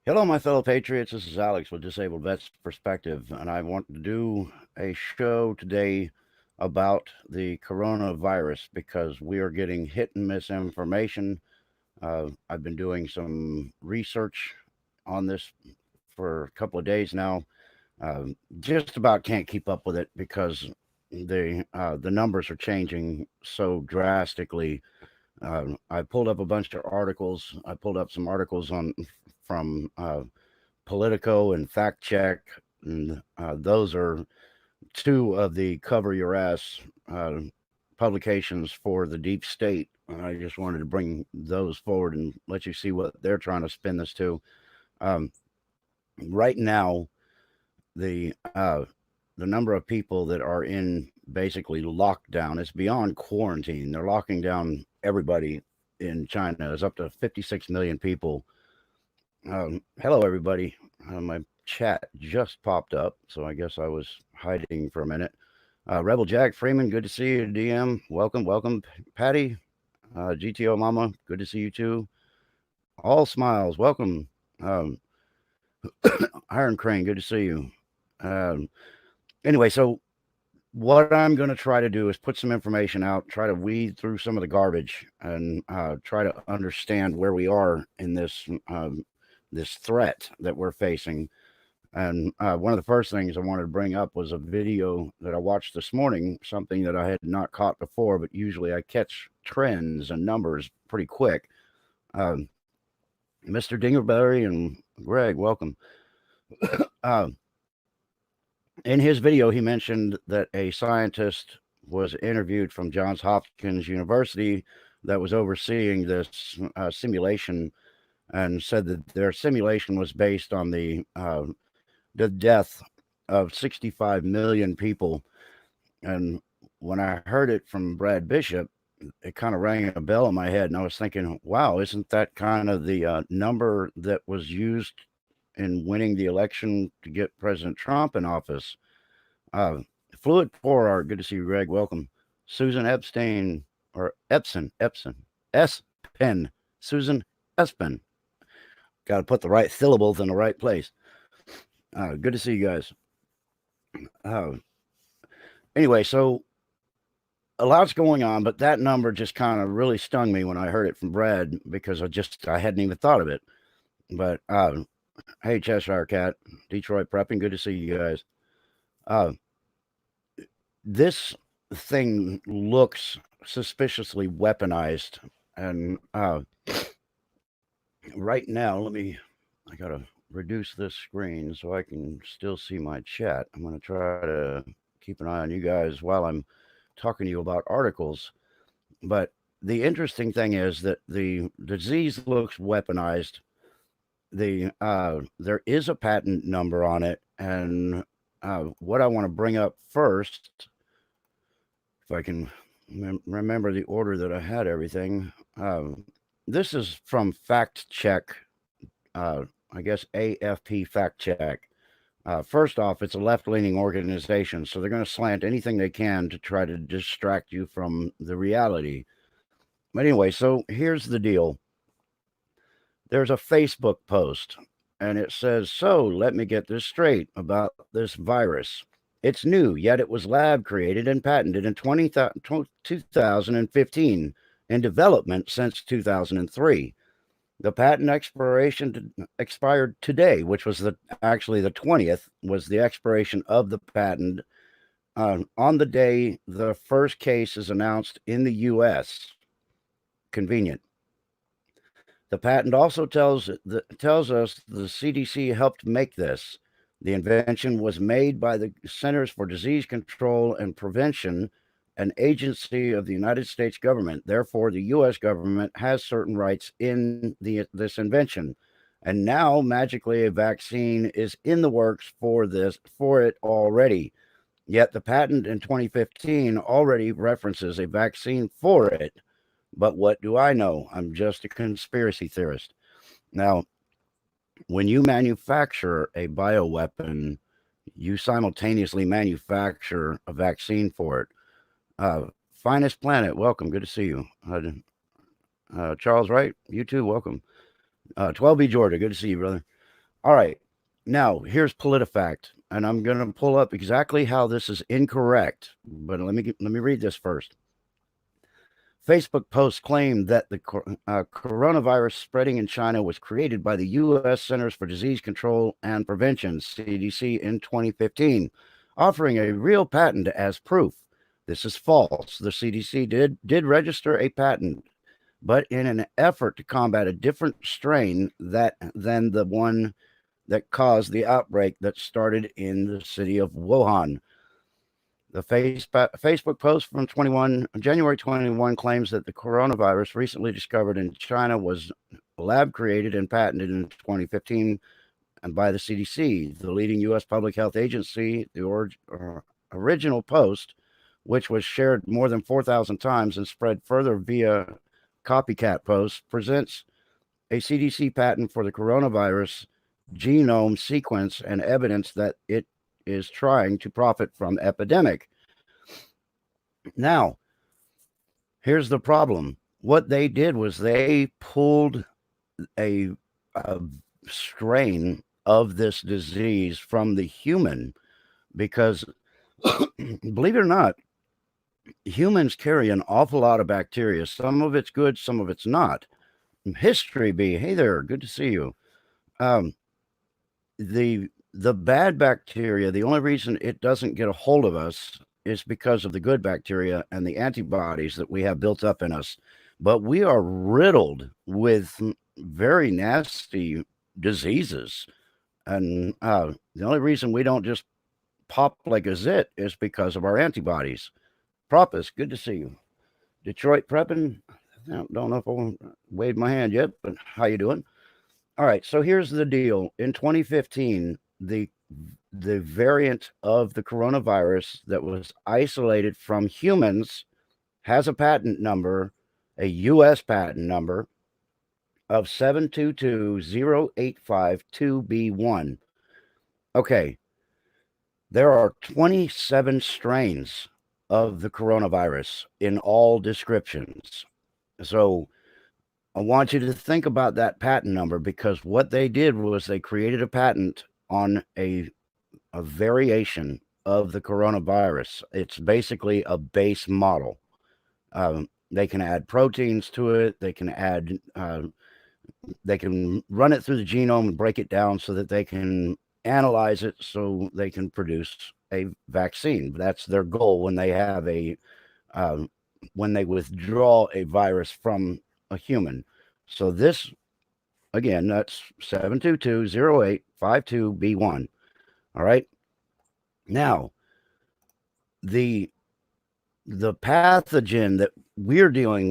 Hello, my fellow patriots. This is Alex with Disabled Vets Perspective, and I want to do a show today about the coronavirus because we are getting hit and miss information. I've been doing some research on this for a couple of days now. Just about can't keep up with it because the numbers are changing so drastically. I pulled up a bunch of articles. I pulled up some articles on from Politico and Fact Check, and those are two of the cover your ass uh, publications for the deep state. And I just wanted to bring those forward and let you see what they're trying to spin this to. Um, right now, the uh, the number of people that are in basically lockdown is beyond quarantine. They're locking down everybody in China. Is up to 56 million people. Hello, everybody. My chat just popped up, so I guess I was hiding for a minute. Rebel Jack Freeman, good to see you. DM, welcome, welcome. Patty, GTO Mama, good to see you too. All smiles, welcome. Um, Iron Crane, good to see you. Um, anyway, so what I'm going to try to do is put some information out, try to weed through some of the garbage, and try to understand where we are in this threat that we're facing. And one of the first things I wanted to bring up was a video that I watched this morning, something that I had not caught before, but usually I catch trends and numbers pretty quick. Um, Mr. Dingleberry and Greg, welcome. uh, in his video, he mentioned that a scientist was interviewed from Johns Hopkins University that was overseeing this simulation and said that their simulation was based on the death of 65 million people. And when I heard it from Brad Bishop, it kind of rang a bell in my head. And I was thinking, wow, isn't that kind of the number that was used in winning the election to get President Trump in office? Uh, Fluid 4R, good to see you, Greg. Welcome. Susan Epstein, or Epson, S. Pen, Susan Espen. Got to put the right syllables in the right place. Good to see you guys. Uh, anyway, so a lot's going on, but that number just kind of really stung me when I heard it from Brad because I hadn't even thought of it. But hey, Cheshire Cat, Detroit Prepping, good to see you guys. Uh, this thing looks suspiciously weaponized, and right now, I gotta reduce this screen so I can still see my chat. I'm gonna try to keep an eye on you guys while I'm talking to you about articles. But the interesting thing is that the disease looks weaponized. There is a patent number on it, and what I want to bring up first, if I can remember the order that I had everything. This is from Fact Check, I guess AFP Fact Check. First off, it's a left leaning organization, so they're going to slant anything they can to try to distract you from the reality. But anyway, so here's the deal. There's a Facebook post, and it says, so let me get this straight about this virus. It's new, yet it was lab created and patented in 2015 and development since 2003. The patent expiration expired today, which was actually the 20th was the expiration of the patent on the day the first case is announced in the U.S. Convenient. The patent also tells us the CDC helped make this. The invention was made by the Centers for Disease Control and Prevention, an agency of the United States government. Therefore, the U.S. government has certain rights in this invention. And now, magically, a vaccine is in the works for it already. Yet the patent in 2015 already references a vaccine for it. But what do I know? I'm just a conspiracy theorist. Now, when you manufacture a bioweapon, you simultaneously manufacture a vaccine for it. Finest Planet, welcome. Good to see you. Charles Wright, you too, welcome. 12B Georgia, good to see you, brother. All right. Now, here's PolitiFact, and I'm going to pull up exactly how this is incorrect. But let me read this first. Facebook posts claim that the coronavirus spreading in China was created by the U.S. Centers for Disease Control and Prevention (CDC) in 2015, offering a real patent as proof. This is false. The CDC did register a patent, but in an effort to combat a different strain than the one that caused the outbreak that started in the city of Wuhan. The Facebook post from January 21 claims that the coronavirus recently discovered in China was lab created and patented in 2015 and by the CDC, the leading U.S. public health agency. The original post, which was shared more than 4,000 times and spread further via copycat posts, presents a CDC patent for the coronavirus genome sequence and evidence that it is trying to profit from epidemic. Now, here's the problem. What they did was they pulled a, a strain of this disease from the human because, believe it or not, humans carry an awful lot of bacteria. Some of it's good, some of it's not. History B, hey there, good to see you. Um, the bad bacteria, the only reason it doesn't get a hold of us is because of the good bacteria and the antibodies that we have built up in us. But we are riddled with very nasty diseases. And the only reason we don't just pop like a zit is because of our antibodies. Propus, good to see you. Detroit prepping. I don't know if I waved my hand yet, but how you doing? All right, so here's the deal. In 2015, the variant of the coronavirus that was isolated from humans has a patent number, a U.S. patent number of 7220852B1. Okay, there are 27 strains of the coronavirus in all descriptions. So I want you to think about that patent number because what they did was they created a patent on a variation of the coronavirus. It's basically a base model. They can add proteins to it. They can run it through the genome and break it down so that they can analyze it so they can produce a vaccine. That's their goal when they have when they withdraw a virus from a human. So this, again, that's 7220852B1. All right. Now, the pathogen that we're dealing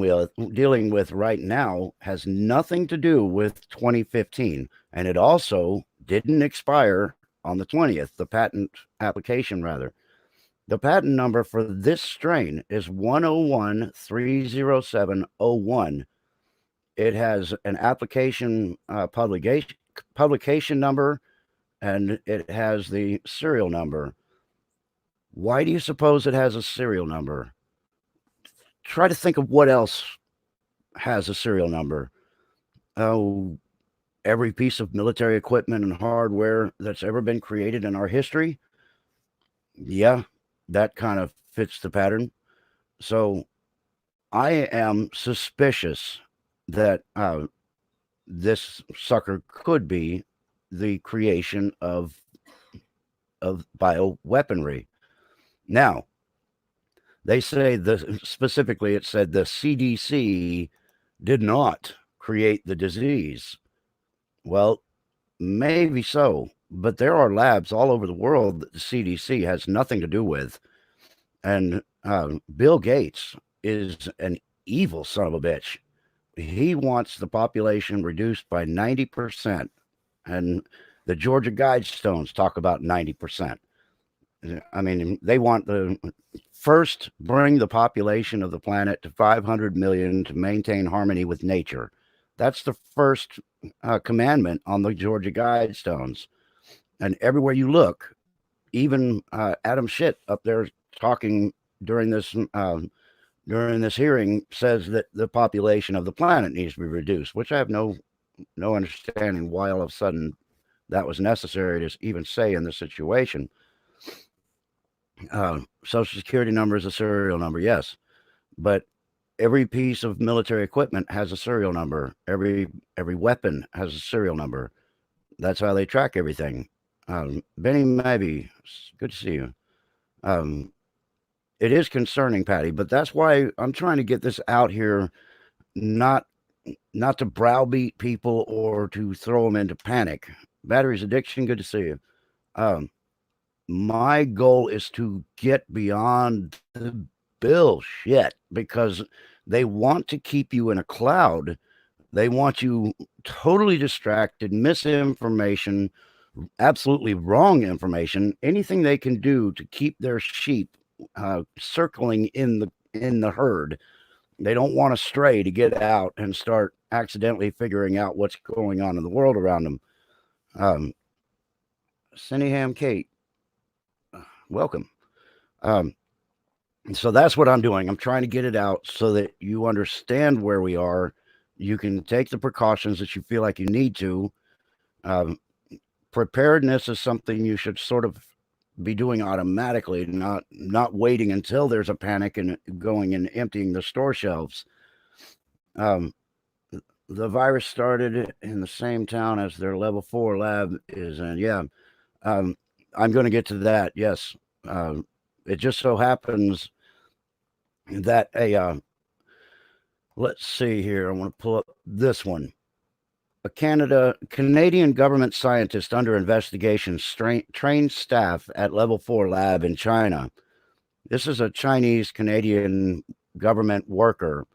with right now has nothing to do with 2015, and it also didn't expire on the 20th. The patent application, rather. The patent number for this strain is 101-30701. It has an application publication number, and it has the serial number. Why do you suppose it has a serial number? Try to think of what else has a serial number. Oh, every piece of military equipment and hardware that's ever been created in our history. Yeah, that kind of fits the pattern. So I am suspicious that this sucker could be the creation of bioweaponry. Now, they say specifically it said the CDC did not create the disease. Well, maybe so, but there are labs all over the world that the CDC has nothing to do with. And Bill Gates is an evil son of a bitch. He wants the population reduced by 90%. And the Georgia Guidestones talk about 90%. I mean, they want the first bring the population of the planet to 500 million to maintain harmony with nature. That's the first commandment on the Georgia Guidestones. And everywhere you look, even Adam Schiff up there talking during this hearing says that the population of the planet needs to be reduced, which I have no understanding why all of a sudden that was necessary to even say in this situation. Social security number is a serial number, yes, but every piece of military equipment has a serial number. Every weapon has a serial number. That's how they track everything. Benny Maybe, good to see you. Um, it is concerning, Patty, but that's why I'm trying to get this out here, not not to browbeat people or to throw them into panic. Batteries addiction, good to see you. Um, my goal is to get beyond the bullshit because they want to keep you in a cloud. They want you totally distracted, misinformation, absolutely wrong information, anything they can do to keep their sheep circling in the herd. They don't want to stray to get out and start accidentally figuring out what's going on in the world around them. Um, Cinnaham Kate, welcome. Um, so that's what I'm doing. I'm trying to get it out so that you understand where we are. You can take the precautions that you feel like you need to. Um, Preparedness is something you should sort of be doing automatically, not waiting until there's a panic and going and emptying the store shelves. Um, the virus started in the same town as their level 4 lab is in. Yeah, um, I'm going to get to that. Yes, it just so happens that let's see here. I want to pull up this one. A Canadian government scientist under investigation trained staff at level 4 lab in China. This is a Chinese Canadian government worker.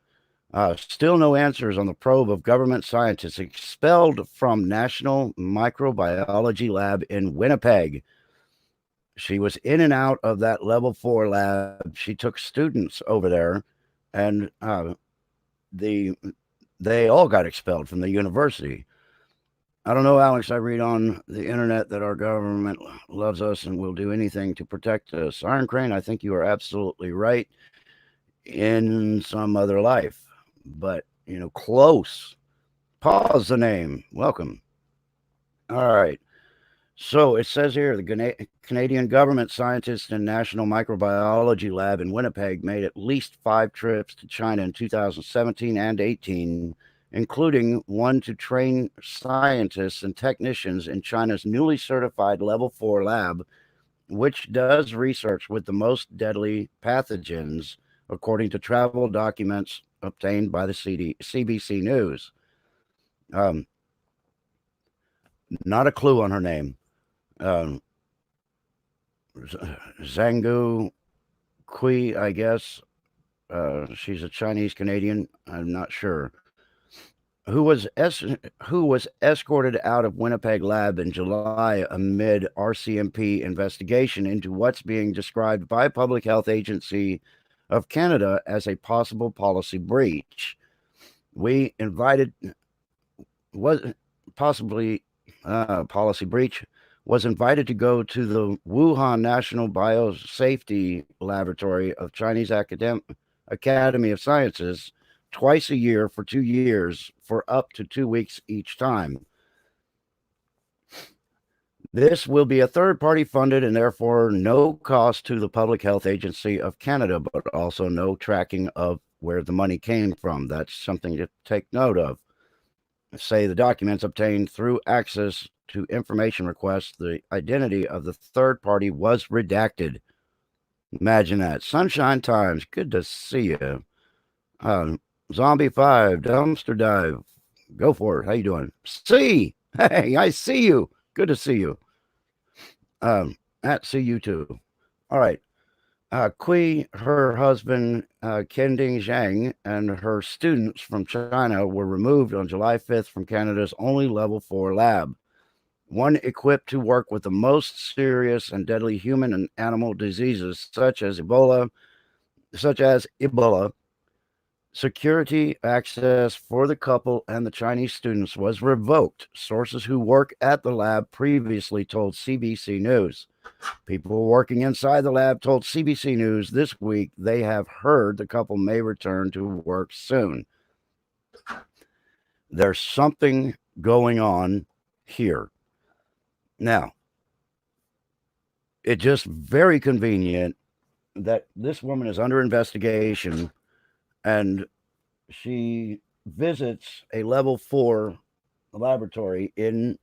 Still no answers on the probe of government scientists expelled from National Microbiology Lab in Winnipeg. She was in and out of that level 4 lab. She took students over there, and the they all got expelled from the university. I don't know, Alex. I read on the internet that our government loves us and will do anything to protect us. Iron Crane, I think you are absolutely right in some other life, but close. Pause the name. Welcome. All right. So it says here the Canadian government scientists in National Microbiology Lab in Winnipeg made at least 5 trips to China in 2017 and 18, including one to train scientists and technicians in China's newly certified level 4 lab, which does research with the most deadly pathogens, according to travel documents obtained by the CBC News. Um, not a clue on her name. Um, Zhanggu Kui, I guess. She's a Chinese Canadian. I'm not sure. Who was who was escorted out of Winnipeg lab in July amid RCMP investigation into what's being described by Public Health Agency of Canada as a possible policy breach. We invited was possibly policy breach was invited to go to the Wuhan National Biosafety Laboratory of Chinese Academy of Sciences twice a year for 2 years for up to 2 weeks each time. This will be a third party funded and therefore no cost to the Public Health Agency of Canada, but also no tracking of where the money came from. That's something to take note of. Say the documents obtained through access to information requests, the identity of the third party was redacted. Imagine that. Sunshine Times, good to see you. Zombie 5, Dumpster Dive, go for it. How you doing? See, hey, I see you. Good to see you. At see you too. All right. Kui, her husband, Kending Zhang, and her students from China were removed on July 5th from Canada's only level 4 lab, one equipped to work with the most serious and deadly human and animal diseases such as Ebola. Security access for the couple and the Chinese students was revoked. Sources who work at the lab previously told CBC News. People working inside the lab told CBC News this week they have heard the couple may return to work soon. There's something going on here. Now, it's just very convenient that this woman is under investigation and she visits a level 4 laboratory in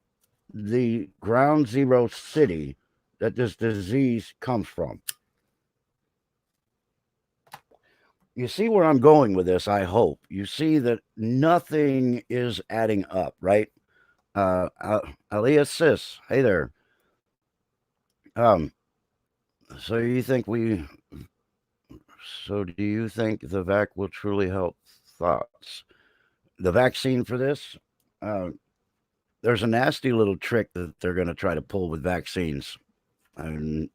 the ground zero city that this disease comes from. You see where I'm going with this, I hope. You see that nothing is adding up, right? Aliyah Sis, hey there. Um, so you think we, so do you think the vac will truly help? Thoughts? The vaccine for this? Uh, there's a nasty little trick that they're going to try to pull with vaccines. And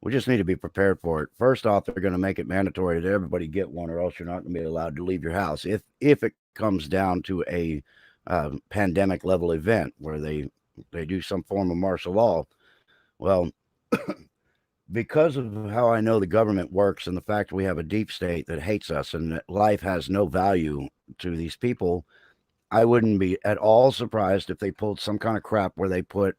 we just need to be prepared for it. First off, they're going to make it mandatory that everybody get one, or else you're not going to be allowed to leave your house. If it comes down to a pandemic level event where they do some form of martial law, well, because of how I know the government works and the fact we have a deep state that hates us and that life has no value to these people, I wouldn't be at all surprised if they pulled some kind of crap where they put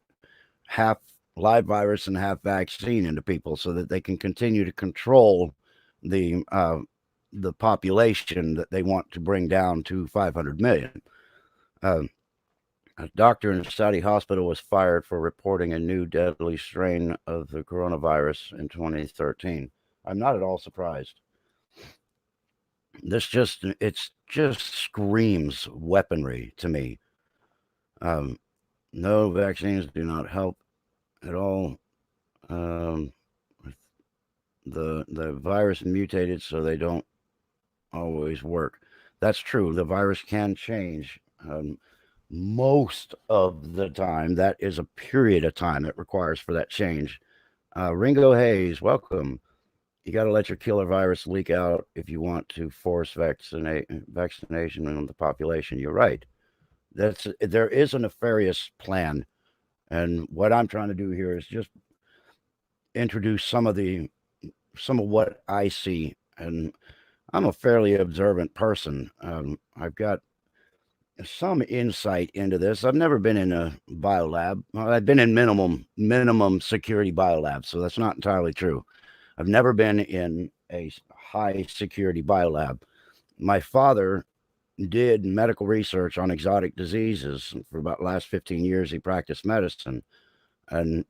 half live virus and half vaccine into people so that they can continue to control the uh, the population that they want to bring down to 500 million. Uh, a doctor in a Saudi hospital was fired for reporting a new deadly strain of the coronavirus in 2013. I'm not at all surprised. It's just screams weaponry to me. Um, no, vaccines do not help at all. Um, the virus mutated, so they don't always work. That's true. The virus can change most of the time. That is a period of time that requires for that change. Ringo Hayes, welcome. You got to let your killer virus leak out if you want to force vaccination on the population. You're right. There is a nefarious plan, and what I'm trying to do here is just introduce some of what I see, and I'm a fairly observant person. I've got some insight into this. I've never been in a biolab. Well, I've been in minimum security biolab, so that's not entirely true. I've never been in a high security biolab. My father did medical research on exotic diseases for about the last 15 years. He practiced medicine, and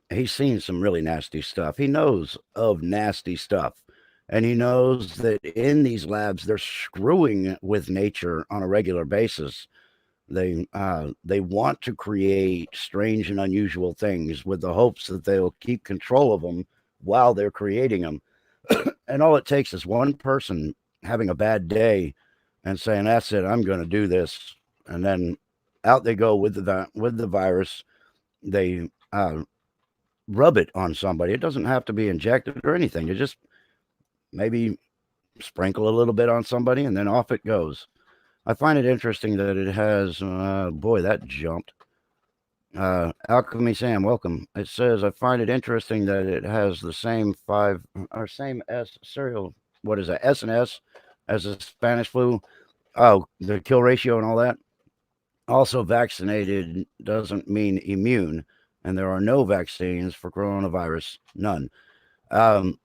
he's seen some really nasty stuff. He knows of nasty stuff. And he knows that in these labs, they're screwing with nature on a regular basis. They want to create strange and unusual things with the hopes that they'll keep control of them while they're creating them. And all it takes is one person having a bad day and saying, "That's it, I'm going to do this," and then out they go with the virus. They rub it on somebody. It doesn't have to be injected or anything. You just maybe sprinkle a little bit on somebody and then off it goes. I find it interesting that it has, boy, that jumped. Alchemy Sam, welcome. It says, I find it interesting that it has the same same S serial, what is that, S and S as the Spanish flu. Oh, the kill ratio and all that. Also, vaccinated doesn't mean immune, and there are no vaccines for coronavirus, none. Um,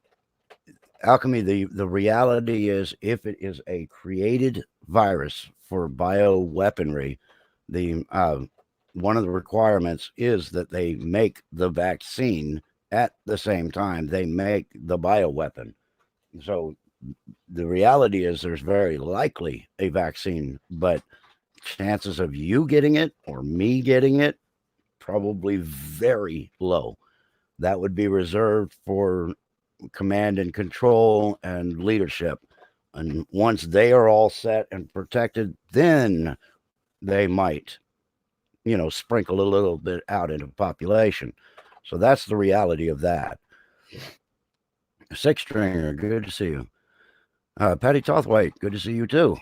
Alchemy, the reality is, if it is a created virus for bioweaponry, the one of the requirements is that they make the vaccine at the same time they make the bioweapon. So the reality is there's very likely a vaccine, but chances of you getting it or me getting it, probably very low. That would be reserved for command and control and leadership. And once they are all set and protected, then they might, sprinkle a little bit out into the population. So that's the reality of that. Six Stringer, good to see you. Patty Tothwaite, good to see you too.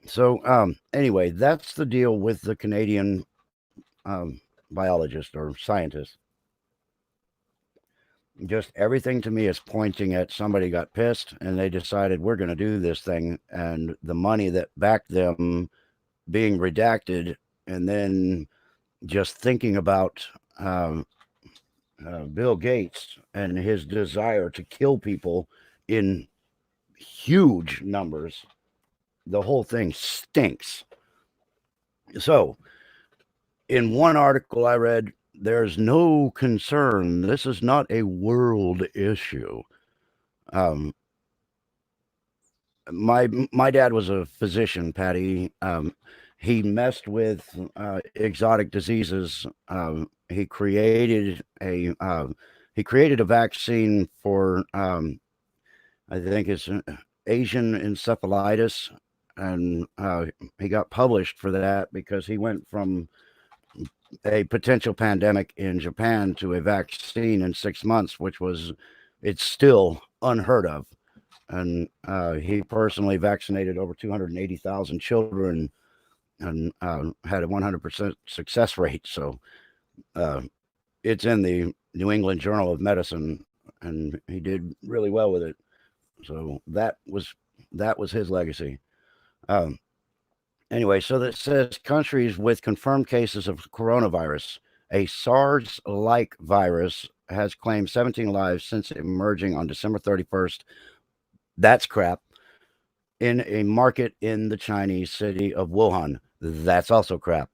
So anyway, that's the deal with the Canadian biologist or scientist. Just everything to me is pointing at somebody got pissed and they decided we're going to do this thing, and the money that backed them being redacted, and then just thinking about Bill Gates and his desire to kill people in huge numbers, the whole thing stinks. So, in one article I read, there's no concern. This is not a world issue. Um, my dad was a physician, Patty. He messed with exotic diseases. He created a vaccine for I think it's Asian encephalitis, and he got published for that because he went from a potential pandemic in Japan to a vaccine in 6 months, which was it's still unheard of. And he personally vaccinated over 280,000 children and had a 100% success rate. So uh, it's in the New England Journal of Medicine, and he did really well with it. So that was his legacy. Um, Anyway, so that says countries with confirmed cases of coronavirus, a SARS like virus, has claimed 17 lives since emerging on December 31st. That's crap. In a market in the Chinese city of Wuhan. That's also crap.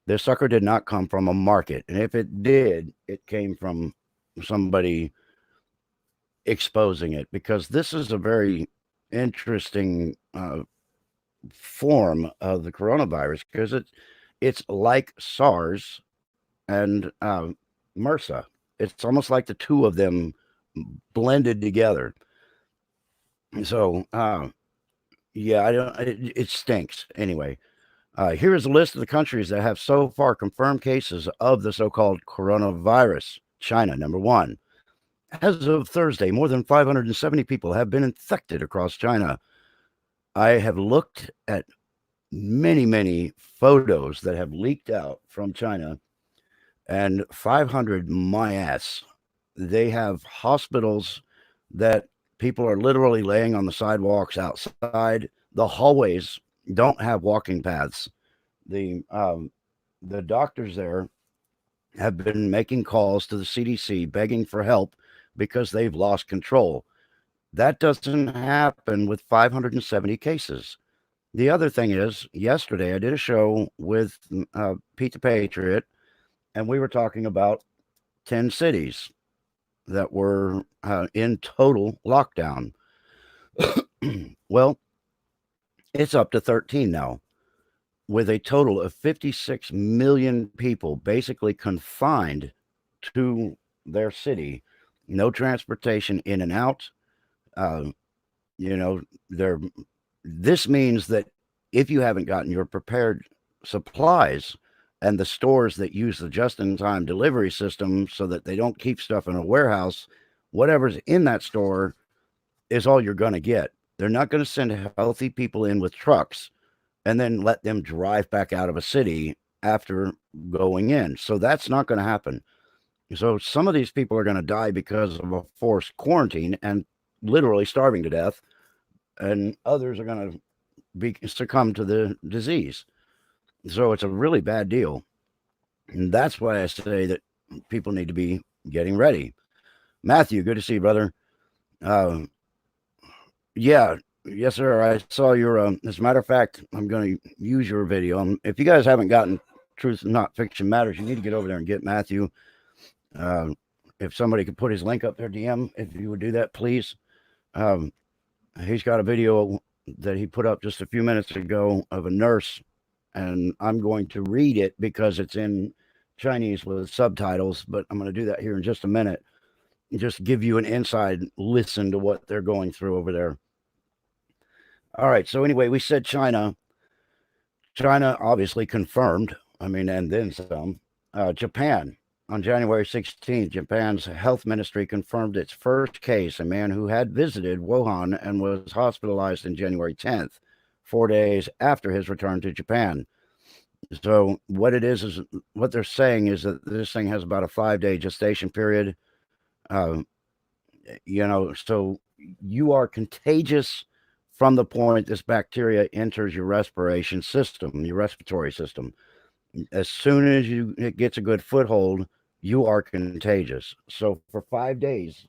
This sucker did not come from a market. And if it did, it came from somebody exposing it because this is a very interesting form of the coronavirus because it's like SARS and MRSA. It's almost like the two of them blended together. So yeah, I don't. It stinks anyway. Here is a list of the countries that have so far confirmed cases of the so-called coronavirus. China, number one. As of Thursday, more than 570 people have been infected across China. I have looked at many, many photos that have leaked out from China, and 500 my ass. They have hospitals that people are literally laying on the sidewalks outside. The hallways don't have walking paths. The doctors there have been making calls to the CDC begging for help because they've lost control. That doesn't happen with 570 cases. The other thing is, yesterday I did a show with Pete the Patriot, and we were talking about 10 cities that were in total lockdown. Well, it's up to 13 now, with a total of 56 million people basically confined to their city. No transportation in and out. Uh, you know, there. This means that if you haven't gotten your prepared supplies and the stores that use the just-in-time delivery system so that they don't keep stuff in a warehouse, whatever's in that store is all you're going to get. They're not going to send healthy people in with trucks and then let them drive back out of a city after going in. So that's not going to happen. So some of these people are going to die because of a forced quarantine and literally starving to death, and others are going to succumb to the disease. So it's a really bad deal. And that's why I say that people need to be getting ready. Matthew, good to see you, brother. Uh, yeah, yes, sir. I saw your. As a matter of fact, I'm going to use your video. If you guys haven't gotten Truth Not Fiction Matters, you need to get over there and get Matthew. Uh, if somebody could put his link up there, DM, if you would do that, please. He's got a video that he put up just a few minutes ago of a nurse, and I'm going to read it because it's in Chinese with subtitles, but I'm going to do that here in just a minute. Just give you an inside listen to what they're going through over there. All right. So anyway, we said China. China obviously confirmed. I mean, and then some. Japan. On January 16th, Japan's health ministry confirmed its first case, a man who had visited Wuhan and was hospitalized on January 10th, 4 days after his return to Japan. So what it is what they're saying is that this thing has about a 5-day gestation period. So you are contagious from the point this bacteria enters your respiration system, your respiratory system. As soon as it gets a good foothold, you are contagious. So for 5 days,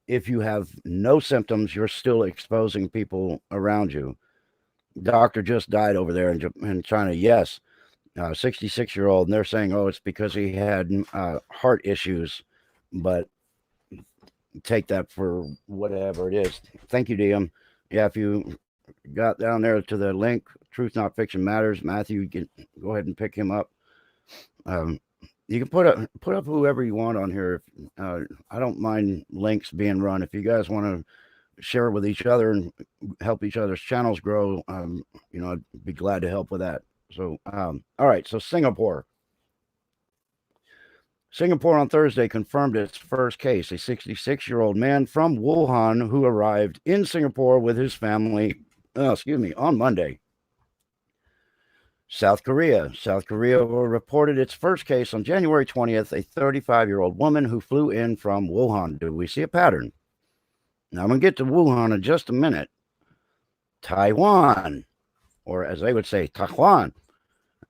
if you have no symptoms, you're still exposing people around you. Doctor just died over there in China. Yes, 66-year-old, and they're saying, oh, it's because he had heart issues, but take that for whatever it is. Thank you, DM. Yeah, if you got down there to the link, Truth Not Fiction Matters, Matthew, you can go ahead and pick him up. Um, you can put up whoever you want on here. I don't mind links being run. If you guys want to share with each other and help each other's channels grow, I'd be glad to help with that. So, all right. So Singapore on Thursday confirmed its first case, a 66-year-old man from Wuhan who arrived in Singapore with his family, on Monday. South Korea reported its first case on January 20th, a 35-year-old woman who flew in from Wuhan. Do we see a pattern? Now, I'm going to get to Wuhan in just a minute. Taiwan, or as they would say, Taiwan,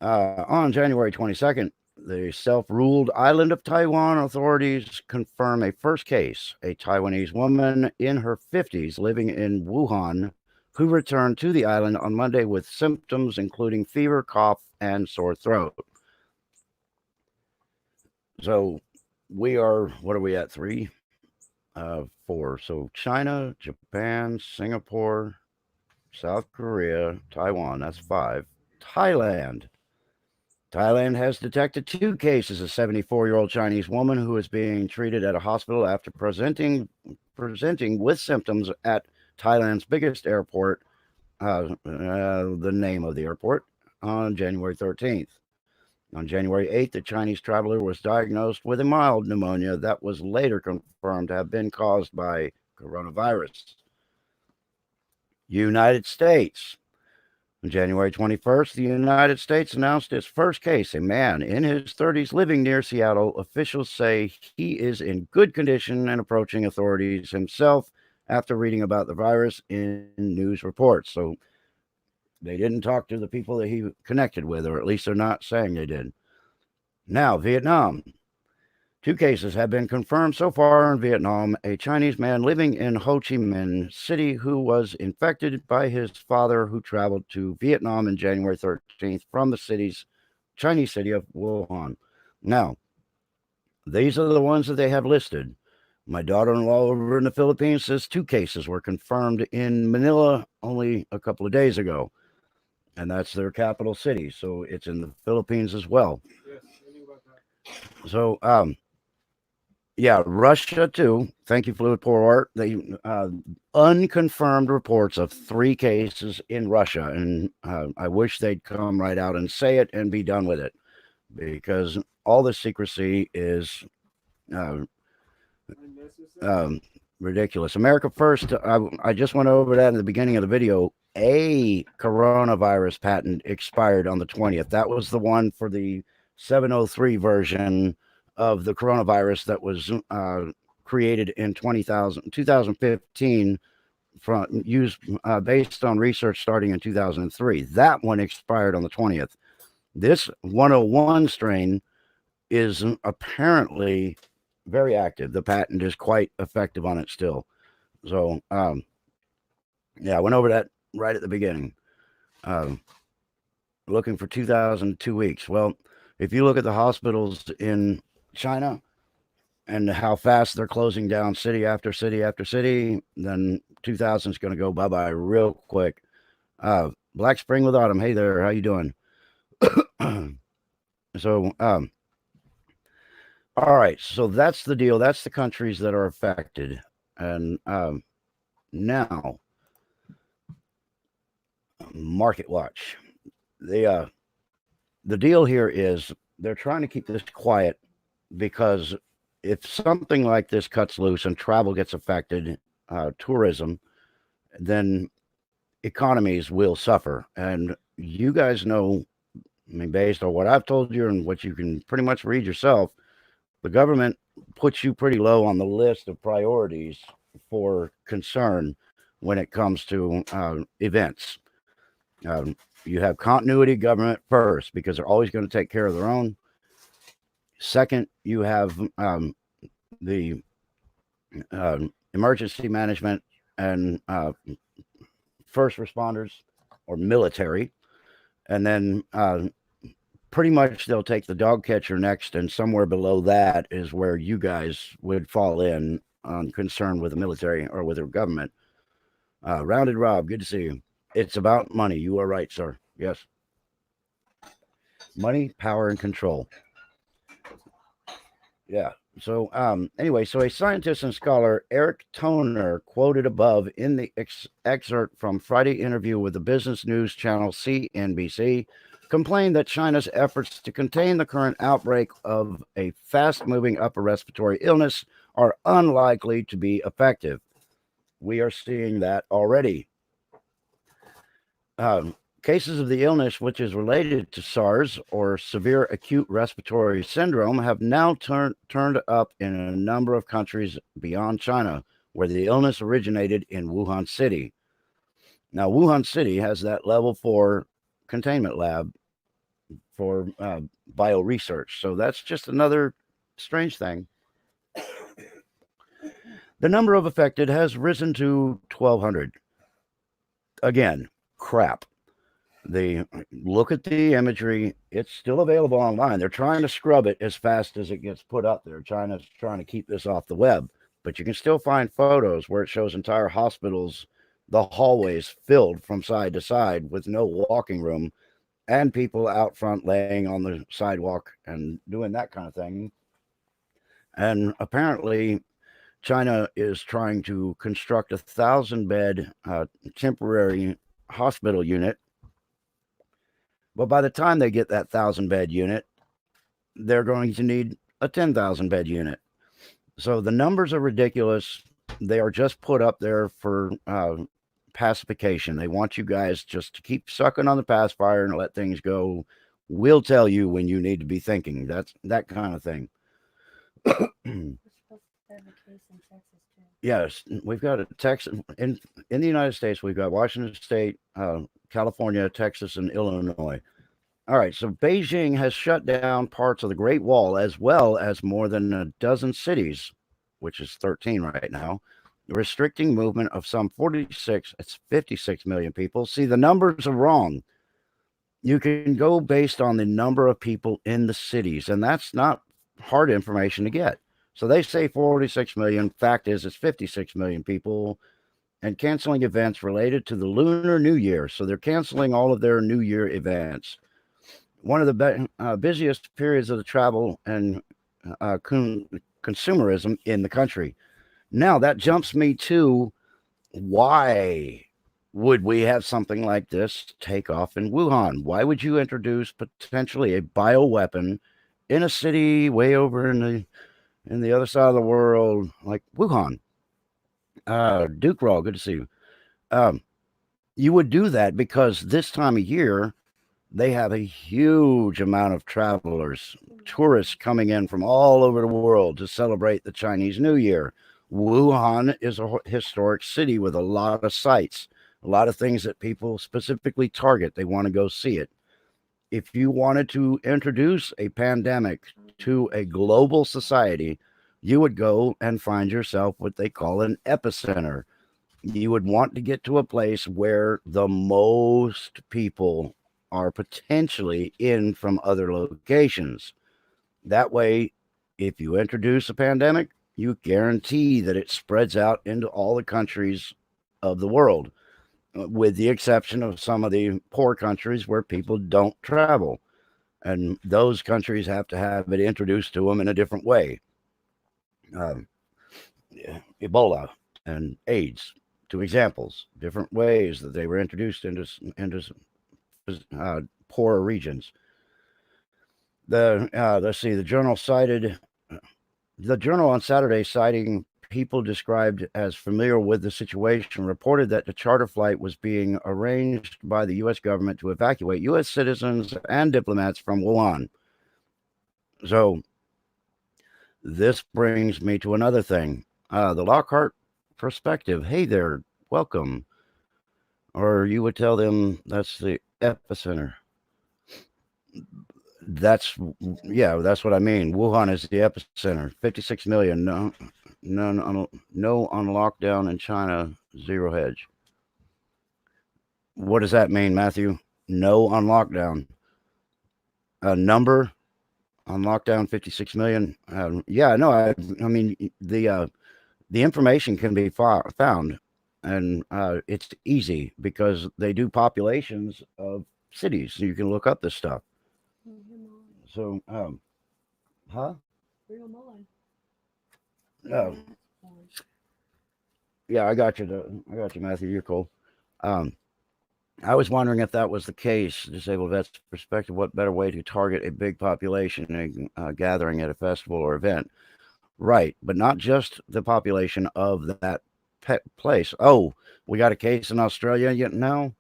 on January 22nd, the self-ruled island of Taiwan authorities confirm a first case, a Taiwanese woman in her 50s living in Wuhan who returned to the island on Monday with symptoms including fever, cough, and sore throat. So what are we at? 3? 4. So China, Japan, Singapore, South Korea, Taiwan, that's 5. Thailand has detected 2 cases. A 74-year-old Chinese woman who is being treated at a hospital after presenting with symptoms at Thailand's biggest airport, the name of the airport, on January 13th. On January 8th, the Chinese traveler was diagnosed with a mild pneumonia that was later confirmed to have been caused by coronavirus. United States. On January 21st, the United States announced its first case, a man in his 30s living near Seattle. Officials say he is in good condition and approaching authorities himself after reading about the virus in news reports. So they didn't talk to the people that he connected with, or at least they're not saying they did. Now, Vietnam. 2 cases have been confirmed so far in Vietnam. A Chinese man living in Ho Chi Minh City who was infected by his father, who traveled to Vietnam on January 13th from the Chinese city of Wuhan. Now, these are the ones that they have listed. My daughter-in-law over in the Philippines says 2 cases were confirmed in Manila only a couple of days ago. And that's their capital city. So it's in the Philippines as well. Yes, I knew about that. So, yeah, Russia too. Thank you, Fluid Poor Art. They unconfirmed reports of 3 cases in Russia, and I wish they'd come right out and say it and be done with it, because all this secrecy is ridiculous. America First. I just went over that in the beginning of the video. A coronavirus patent expired on the 20th. That was the one for the 703 version of the coronavirus that was created in 2015 based on research starting in 2003. That one expired on the 20th. This 101 strain is apparently very active. The patent is quite effective on it still. So, yeah, I went over that right at the beginning. Looking for 2,002 weeks. Well, if you look at the hospitals in China and how fast they're closing down city after city after city, then 2000 is going to go bye-bye real quick. Black Spring with Autumn. Hey there. How you doing? So, all right. So that's the deal. That's the countries that are affected. And now, Market Watch. The deal here is they're trying to keep this quiet, because if something like this cuts loose and travel gets affected, tourism, then economies will suffer. And you guys know, I mean, based on what I've told you and what you can pretty much read yourself, the government puts you pretty low on the list of priorities for concern when it comes to events. You have continuity government first because they're always going to take care of their own. Second, you have the emergency management and first responders or military. And then pretty much they'll take the dog catcher next, and somewhere below that is where you guys would fall in on concern with the military or with the government. Rounded Rob, good to see you. It's about money. You are right, sir. Yes. Money, power, and control. Yeah. So, anyway, so a scientist and scholar, Eric Toner, quoted above in the excerpt from Friday interview with the business news channel CNBC, complained that China's efforts to contain the current outbreak of a fast-moving upper respiratory illness are unlikely to be effective. We are seeing that already. Cases of the illness, which is related to SARS or severe acute respiratory syndrome, have now turned up in a number of countries beyond China, where the illness originated in Wuhan City. Now, Wuhan City has that level 4 containment lab for bio research. So that's just another strange thing. The number of affected has risen to 1,200. Again, crap. They look at the imagery. It's still available online. They're trying to scrub it as fast as it gets put up there. China's trying to keep this off the web, but you can still find photos where it shows entire hospitals, the hallways filled from side to side with no walking room, and people out front laying on the sidewalk and doing that kind of thing. And apparently, China is trying to construct 1,000-bed temporary hospital unit. But by the time they get that 1,000-bed unit, they're going to need a 10,000-bed unit. So the numbers are ridiculous. They are just put up there for pacification. They want you guys just to keep sucking on the pacifier and let things go. We'll tell you when you need to be thinking. That's that kind of thing. Yes, we've got a Texas in the United States. We've got Washington State, California, Texas, and Illinois. All right, so Beijing has shut down parts of the Great Wall as well as more than a dozen cities, which is 13 right now, restricting movement of some 56 million people. See, the numbers are wrong. You can go based on the number of people in the cities, and that's not hard information to get. So they say 46 million. Fact is, it's 56 million people, and canceling events related to the Lunar New Year. So they're canceling all of their New Year events. One of the busiest periods of the travel and consumerism in the country. Now, that jumps me to why would we have something like this take off in Wuhan? Why would you introduce potentially a bioweapon in a city way over in the other side of the world, like Wuhan? Duke Raw, good to see you. You would do that because this time of year, they have a huge amount of travelers, tourists coming in from all over the world to celebrate the Chinese New Year. Wuhan is a historic city with a lot of sites, a lot of things that people specifically target. They want to go see it. If you wanted to introduce a pandemic to a global society, you would go and find yourself what they call an epicenter. You would want to get to a place where the most people are potentially in from other locations. That way, if you introduce a pandemic, you guarantee that it spreads out into all the countries of the world, with the exception of some of the poor countries where people don't travel. And those countries have to have it introduced to them in a different way. Ebola and AIDS, two examples, different ways that they were introduced into poorer regions. Let's see, the journal on Saturday, citing people described as familiar with the situation, reported that the charter flight was being arranged by the U.S. government to evacuate U.S. citizens and diplomats from Wuhan. So this brings me to another thing. The Lockhart perspective. Hey there, welcome. Or you would tell them that's the epicenter. That's yeah, that's what I mean. Wuhan is the epicenter. 56 million. No, no on lockdown in China. Zero hedge. What does that mean, Matthew? No on lockdown. A number on lockdown. 56 million. Yeah, no. I mean the information can be found, and it's easy because they do populations of cities. So you can look up this stuff. So, huh? Oh, yeah, I got you. I got you, Matthew. You're cool. Um, I was wondering if that was the case. Disabled vets perspective. What better way to target a big population gathering at a festival or event? Right, but not just the population of that place. Oh, we got a case in Australia yet now.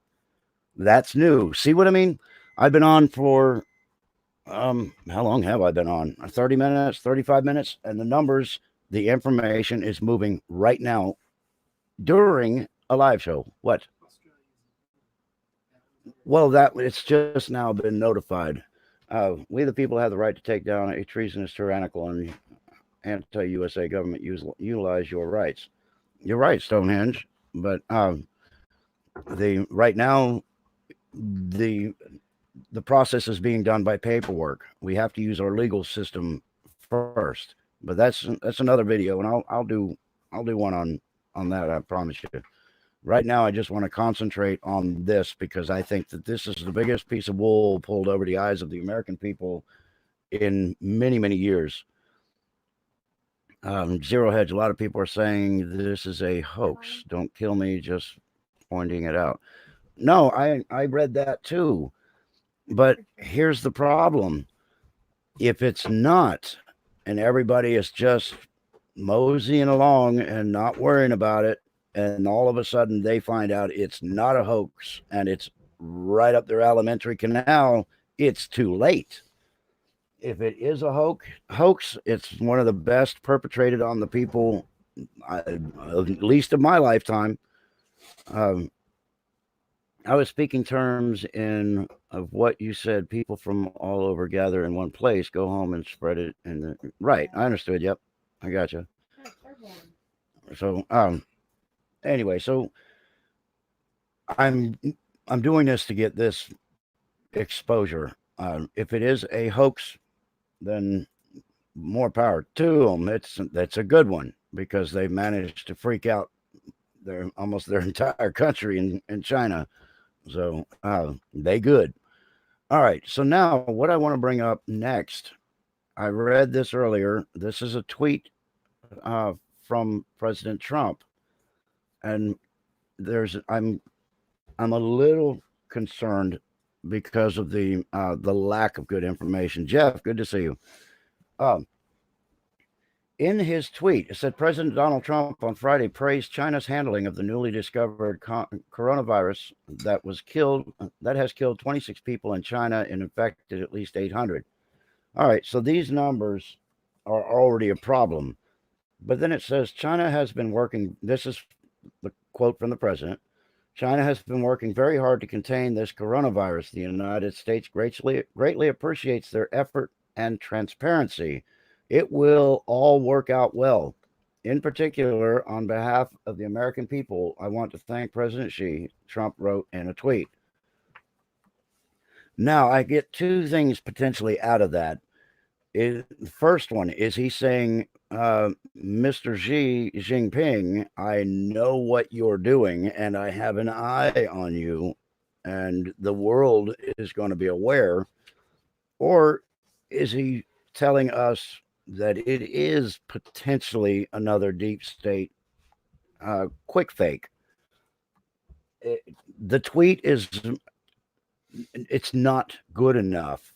That's new. See what I mean? I've been on for how long have I been on? 30 minutes, 35 minutes, and the numbers, the information is moving right now during a live show. What? Well, that it's just now been notified. We the people have the right to take down a treasonous, tyrannical, and anti-USA government utilize your rights. You're right, Stonehenge. But the right now the the process is being done by paperwork. We have to use our legal system first. But that's another video, and I'll do one on that. I promise you. Right now, I just want to concentrate on this because I think that this is the biggest piece of wool pulled over the eyes of the American people in many years. Zero hedge. A lot of people are saying this is a hoax. Don't kill me, just pointing it out. No, I read that too. But here's the problem. If it's not, and everybody is just moseying along and not worrying about it, and all of a sudden they find out it's not a hoax and it's right up their alimentary canal, it's too late. If it is a hoax, it's one of the best perpetrated on the people, at least of my lifetime. Um, I was speaking terms in of what you said. People from all over gather in one place, go home and spread it. And right, I understood. Yep, I gotcha. So, anyway, so I'm I'm doing this to get this exposure. If it is a hoax, then more power to them. That's a good one because they've managed to freak out their entire country in China. So they good. All right. So now what I want to bring up next, I read this earlier. This is a tweet uh, from President Trump, and there's I'm a little concerned because of the lack of good information. Jeff, good to see you. Um, in his tweet, it said President Donald Trump on Friday praised China's handling of the newly discovered coronavirus that has killed 26 people in China and infected at least 800. All right, so these numbers are already a problem. But then it says China has been working. This is the quote from the president. China has been working very hard to contain this coronavirus. The United States greatly appreciates their effort and transparency. It will all work out well. In particular, on behalf of the American people, I want to thank President Xi, Trump wrote in a tweet. Now, I get two things potentially out of that. The first one is he saying, Mr. Xi Jinping, I know what you're doing and I have an eye on you, and the world is going to be aware? Or is he telling us that it is potentially another deep state quick fake? The tweet it's not good enough.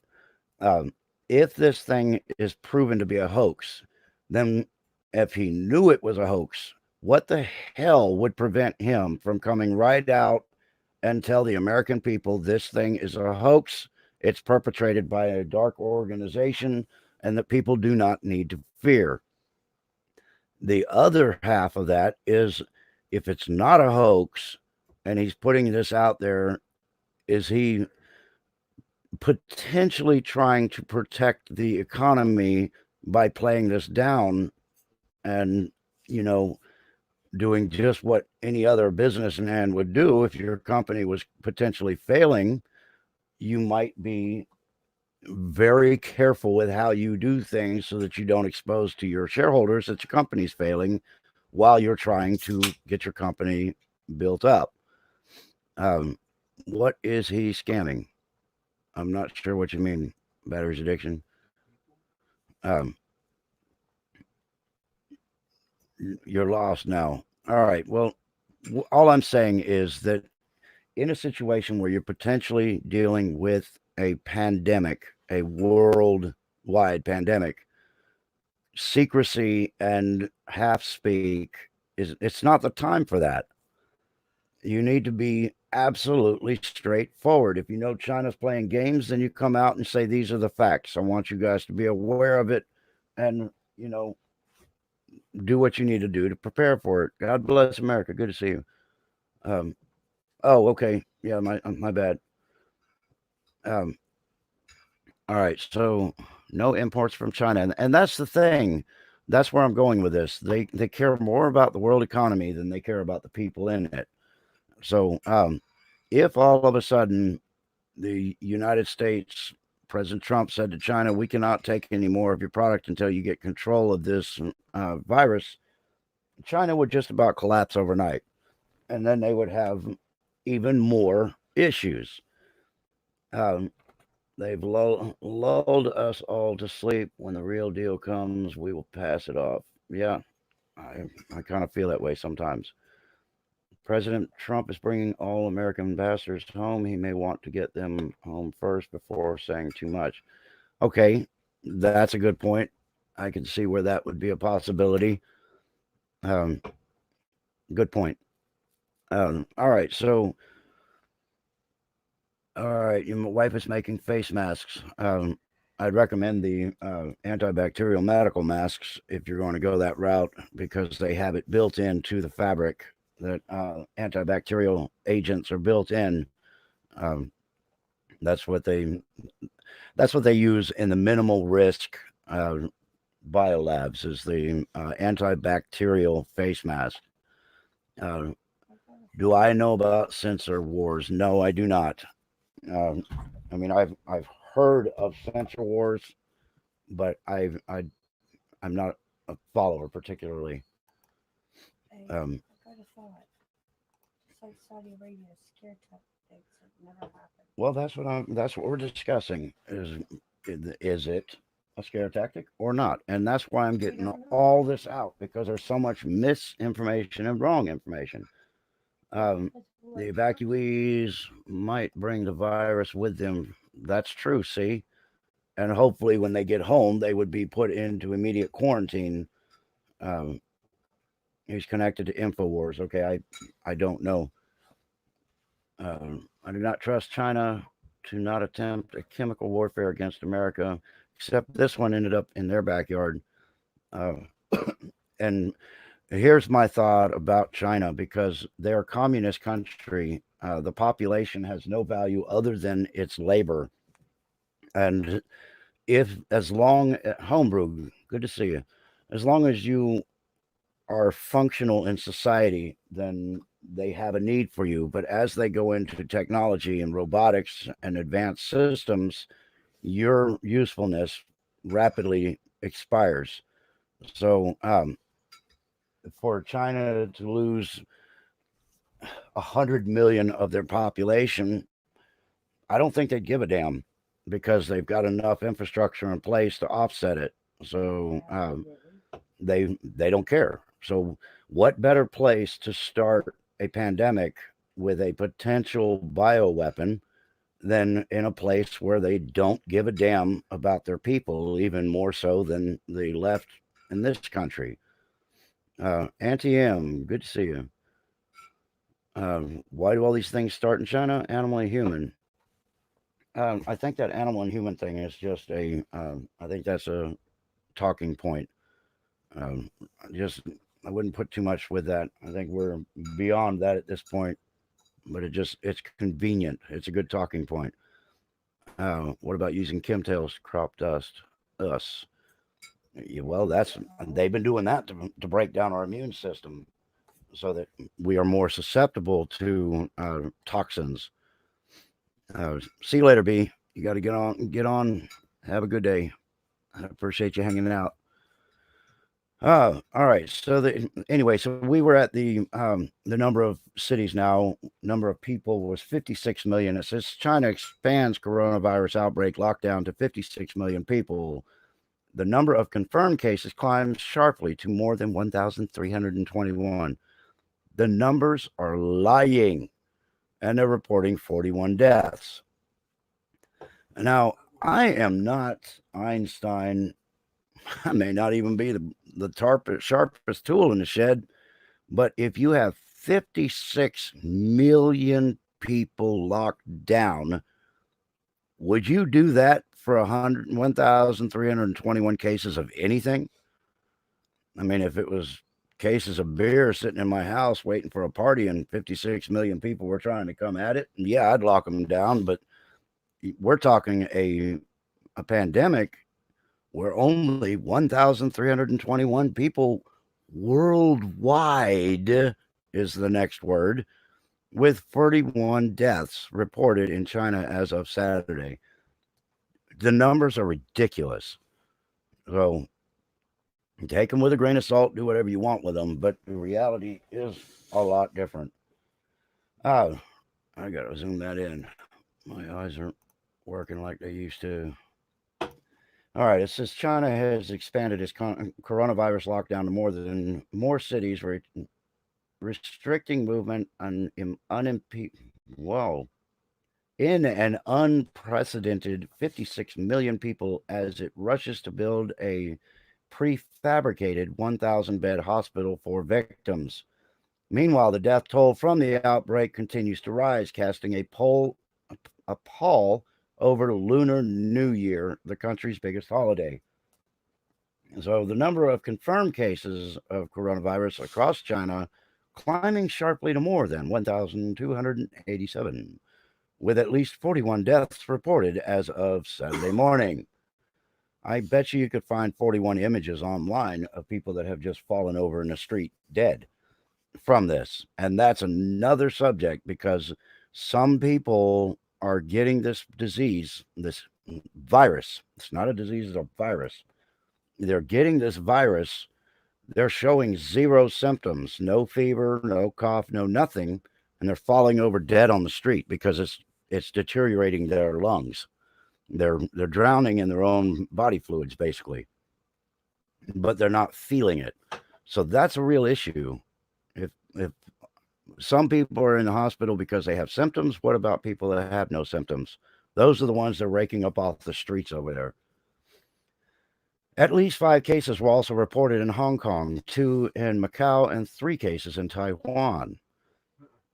Um, if this thing is proven to be a hoax, then if he knew it was a hoax, what the hell would prevent him from coming right out and tell the American people this thing is a hoax? It's perpetrated by a dark organization and that people do not need to fear. The other half of that is if it's not a hoax and he's putting this out there, is he potentially trying to protect the economy by playing this down and, you know, doing just what any other businessman would do if your company was potentially failing? You might be very careful with how you do things so that you don't expose to your shareholders that your company's failing while you're trying to get your company built up. Um, what is he scamming? I'm not sure what you mean, batteries addiction. Um, you're lost now. All right. Well, all I'm saying is that in a situation where you're potentially dealing with a pandemic, a worldwide pandemic, secrecy and half speak is it's not the time for that. You need to be absolutely straightforward. If you know China's playing games, then you come out and say these are the facts. I want you guys to be aware of it and, you know, do what you need to do to prepare for it. God bless America. Good to see you. Um, oh, okay. Yeah, my bad. Um, all right. So no imports from China, and that's the thing. That's where I'm going with this. They care more about the world economy than they care about the people in it. So if all of a sudden the United States President Trump said to China, "We cannot take any more of your product until you get control of this virus," China would just about collapse overnight, and then they would have even more issues. Um, they've lulled us all to sleep. When the real deal comes, we will pass it off. Yeah, I kind of feel that way sometimes. President Trump is bringing all American ambassadors home. He may want to get them home first before saying too much. Okay, that's a good point. I can see where that would be a possibility. Um, good point. All right, so all right, my wife is making face masks. I'd recommend the antibacterial medical masks if you're going to go that route because they have it built into the fabric that antibacterial agents are built in. Um, that's what they that's what they use in the minimal risk biolabs is the antibacterial face mask. Uh, do I know about sensor wars? No, I do not. Um, I mean, I've heard of sensor wars, but I'm not a follower particularly. Hey, Um, I got a thought. Just like Saudi Arabia scare tactics that never happened. well, that's what we're discussing is it a scare tactic or not? And that's why I'm We getting don't know. all this out because there's so much misinformation and wrong information. Yeah, Um, because the what Trump, evacuees might bring the virus with them. That's true, see? And hopefully, when they get home, they would be put into immediate quarantine. Um, he's connected to InfoWars. Okay, I don't know. I do not trust China to not attempt a chemical warfare against America, except this one ended up in their backyard. Uh, and here's my thought about China because they're a communist country. The population has no value other than its labor. And if, as long, homebrew, good to see you. As long as you are functional in society, then they have a need for you. But as they go into technology and robotics and advanced systems, your usefulness rapidly expires. So, for China to lose 100 million of their population, I don't think they'd give a damn because they've got enough infrastructure in place to offset it. So absolutely. they don't care. So what better place to start a pandemic with a potential bioweapon than in a place where they don't give a damn about their people, even more so than the left in this country. Auntie M, good to see you. Why do all these things start in China? Animal and human. I think that animal and human thing is just I think that's a talking point. Um, just I wouldn't put too much with that. I think we're beyond that at this point. but it's convenient. It's a good talking point. What about using chemtrails to crop dust? Us. Yeah, well, they've been doing that to break down our immune system so that we are more susceptible to toxins. See you later, B. You got to get on. Have a good day. I appreciate you hanging out. All right. Anyway, so we were at the number of cities now. Number of people was 56 million. It says China expands coronavirus outbreak lockdown to 56 million people. The number of confirmed cases climbs sharply to more than 1,321. The numbers are lying, and they're reporting 41 deaths. Now, I am not Einstein. I may not even be the sharpest tool in the shed, but if you have 56 million people locked down, would you do that for 1,321 cases of anything? I mean, if it was cases of beer sitting in my house waiting for a party and 56 million people were trying to come at it, yeah, I'd lock them down. But we're talking a pandemic where only 1,321 people worldwide is the next word, with 41 deaths reported in China as of Saturday. The numbers are ridiculous. So take them with a grain of salt, do whatever you want with them, but the reality is a lot different. Oh, I got to zoom that in. My eyes aren't working like they used to. All right, it says China has expanded its coronavirus lockdown to more cities, restricting movement whoa, in an unprecedented 56 million people as it rushes to build a prefabricated 1,000 bed hospital for victims. Meanwhile, the death toll from the outbreak continues to rise, casting a pall over Lunar New Year, the country's biggest holiday. So the number of confirmed cases of coronavirus across China climbing sharply to more than 1,287, with at least 41 deaths reported as of Saturday morning. I bet you could find 41 images online of people that have just fallen over in the street dead from this. And that's another subject because some people are getting this disease, this virus. It's not a disease, it's a virus. They're getting this virus. They're showing zero symptoms, no fever, no cough, no nothing, and they're falling over dead on the street because it's deteriorating their lungs. They're drowning in their own body fluids basically, but they're not feeling it. So that's a real issue. If some people are in the hospital because they have symptoms, what about people that have no symptoms? Those are the ones they're raking up off the streets over there. At least 5 cases were also reported in Hong Kong, 2 in Macau, and 3 cases in Taiwan.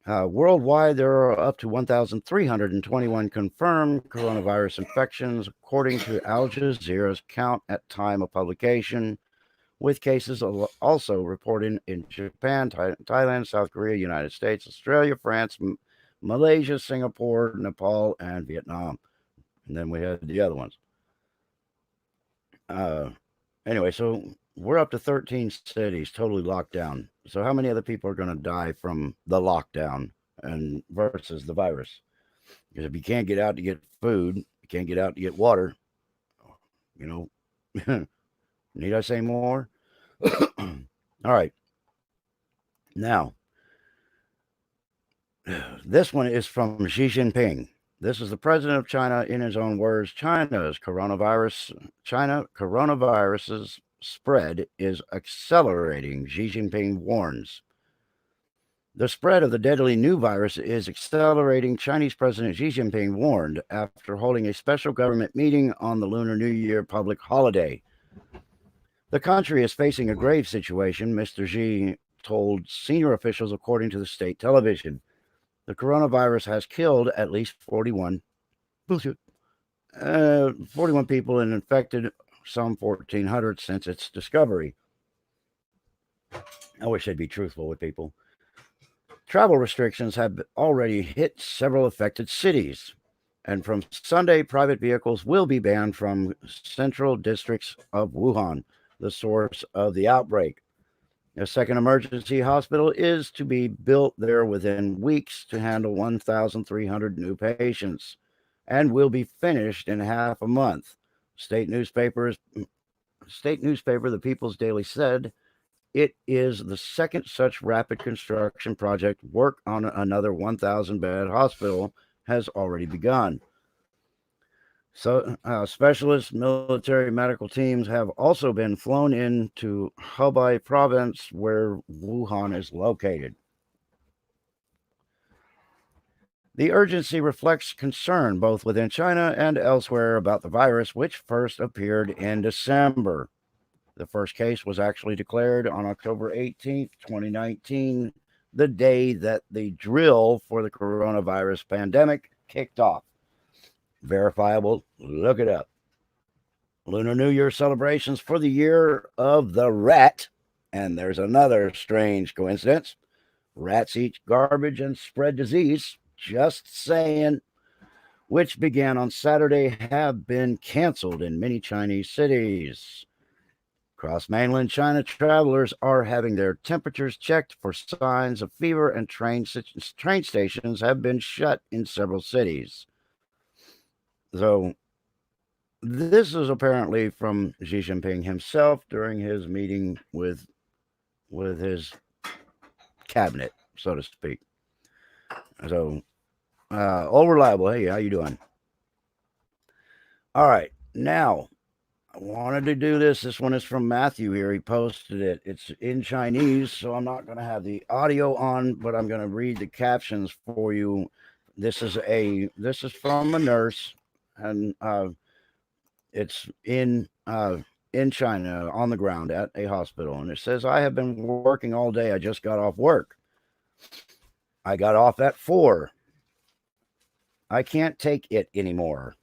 Worldwide, there are up to 1,321 confirmed coronavirus infections, according to Al Jazeera's count at time of publication, with cases also reported in Japan, Thailand, South Korea, United States, Australia, France, Malaysia, Singapore, Nepal, and Vietnam. And then we had the other ones. Anyway, so we're up to 13 cities totally locked down. So how many other people are going to die from the lockdown and versus the virus? Because if you can't get out to get food, you can't get out to get water, you know, need I say more? All right. Now, this one is from Xi Jinping. This is the president of China in his own words. China coronavirus's spread is accelerating, Xi Jinping warns. The spread of the deadly new virus is accelerating, Chinese President Xi Jinping warned after holding a special government meeting on the Lunar New Year public holiday. The country is facing a grave situation, Mr. Xi told senior officials, according to the state television. The coronavirus has killed at least 41 people and infected some 1,400 since its discovery. I wish I'd be truthful with people. Travel restrictions have already hit several affected cities, and from Sunday, private vehicles will be banned from central districts of Wuhan, the source of the outbreak. A second emergency hospital is to be built there within weeks to handle 1,300 new patients and will be finished in half a month. State newspapers State newspaper The People's Daily said it is the second such rapid construction project. Work on another 1,000 bed hospital has already begun. So, specialist military medical teams have also been flown into Hubei province, where Wuhan is located. The urgency reflects concern both within China and elsewhere about the virus, which first appeared in December. The first case was actually declared on October 18th, 2019, the day that the drill for the coronavirus pandemic kicked off. Verifiable, look it up. Lunar New Year celebrations for the year of the rat. And there's another strange coincidence. Rats eat garbage and spread disease. Just saying. Which began on Saturday, have been canceled in many Chinese cities. Cross mainland China travelers are having their temperatures checked for signs of fever, and train stations have been shut in several cities. So, this is apparently from Xi Jinping himself during his meeting with his cabinet, so to speak. So, all reliable. Hey, how you doing? All right, now I wanted to do this. This one is from Matthew here. He posted it. It's in Chinese, so I'm not going to have the audio on, but I'm going to read the captions for you. This is from a nurse, and it's in China, on the ground at a hospital, and it says, "I have been working all day. I just got off work. I got off at 4. I can't take it anymore.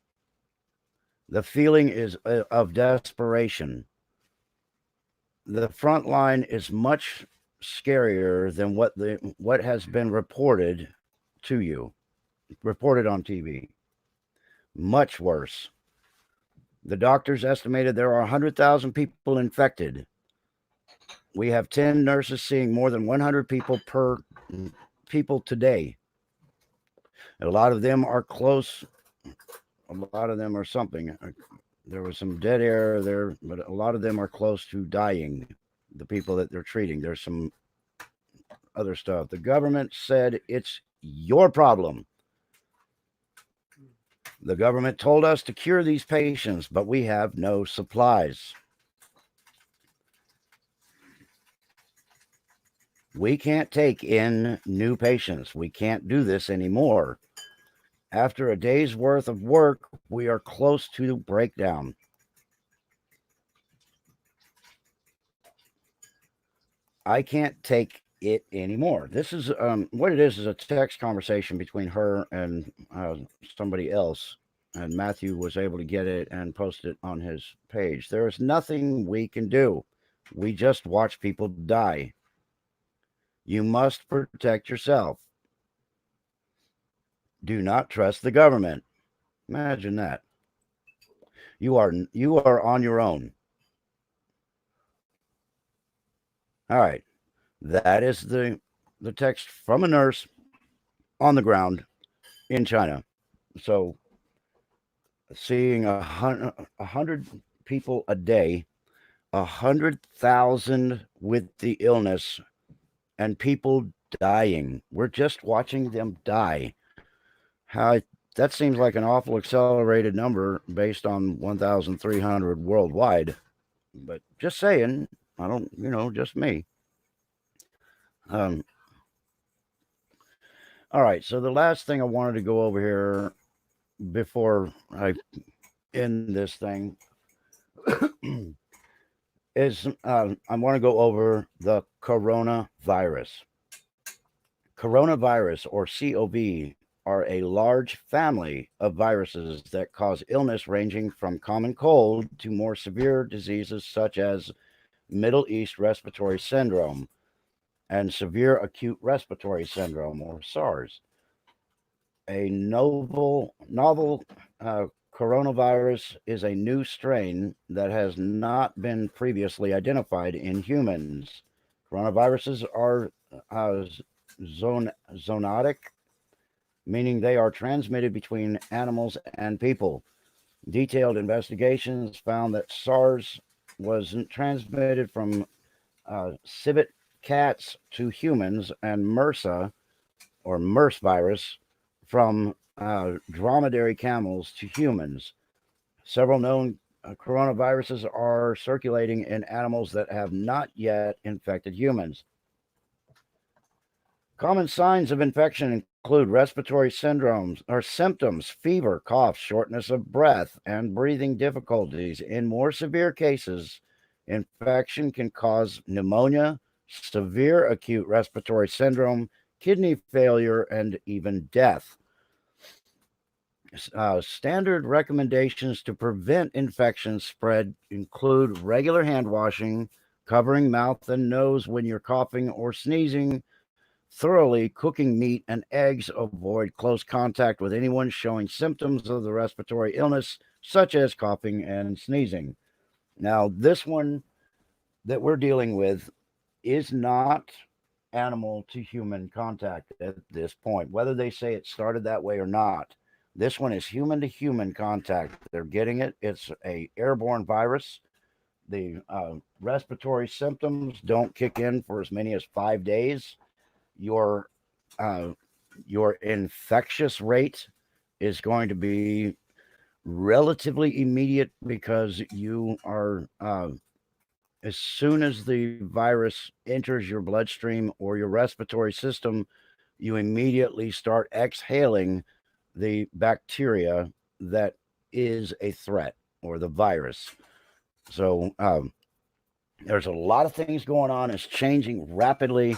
The feeling is of desperation. The front line is much scarier than what has been reported on TV. Much worse. The doctors estimated there are 100,000 people infected. We have 10 nurses seeing more than 100 people today. A lot of them are close. A lot of them are something. There was some dead air there, but a lot of them are close to dying. The people that they're treating. There's some other stuff. The government said it's your problem. The government told us to cure these patients, but we have no supplies. We can't take in new patients. We can't do this anymore. After a day's worth of work, we are close to breakdown. I can't take it anymore." This is what it is a text conversation between her and somebody else, and Matthew was able to get it and post it on his page. "There is nothing we can do. We just watch people die. You must protect yourself. Do not trust the government." Imagine that. You are on your own. All right. That is the text from a nurse on the ground in China. So, seeing 100 people a day, 100,000 with the illness, and people dying. We're just watching them die. That seems like an awful accelerated number based on 1,300 worldwide. But just saying, I don't, just me. All right, so the last thing I wanted to go over here before I end this thing is I want to go over the coronavirus. Coronavirus, or COV, are a large family of viruses that cause illness ranging from common cold to more severe diseases such as Middle East respiratory syndrome. and severe acute respiratory syndrome, or SARS. A novel coronavirus is a new strain that has not been previously identified in humans. Coronaviruses are uh, zoonotic, meaning they are transmitted between animals and people. Detailed investigations found that SARS was transmitted from civet cats to humans, and MRSA, or MERS virus, from dromedary camels to humans. Several known coronaviruses are circulating in animals that have not yet infected humans. Common signs of infection include respiratory syndromes or symptoms, fever, cough, shortness of breath, and breathing difficulties. In more severe cases, infection can cause pneumonia, severe acute respiratory syndrome, kidney failure, and even death. Standard recommendations to prevent infection spread include regular hand washing, covering mouth and nose when you're coughing or sneezing, thoroughly cooking meat and eggs, avoid close contact with anyone showing symptoms of the respiratory illness, such as coughing and sneezing. Now, this one that we're dealing with is not animal to human contact at this point, whether they say it started that way or not. This one is human to human contact. They're getting it. It's a airborne virus. The respiratory symptoms don't kick in for as many as 5 days. Your uh, your infectious rate is going to be relatively immediate because you are as soon as the virus enters your bloodstream or your respiratory system, you immediately start exhaling the bacteria that is a threat, or the virus. So there's a lot of things going on. It's changing rapidly.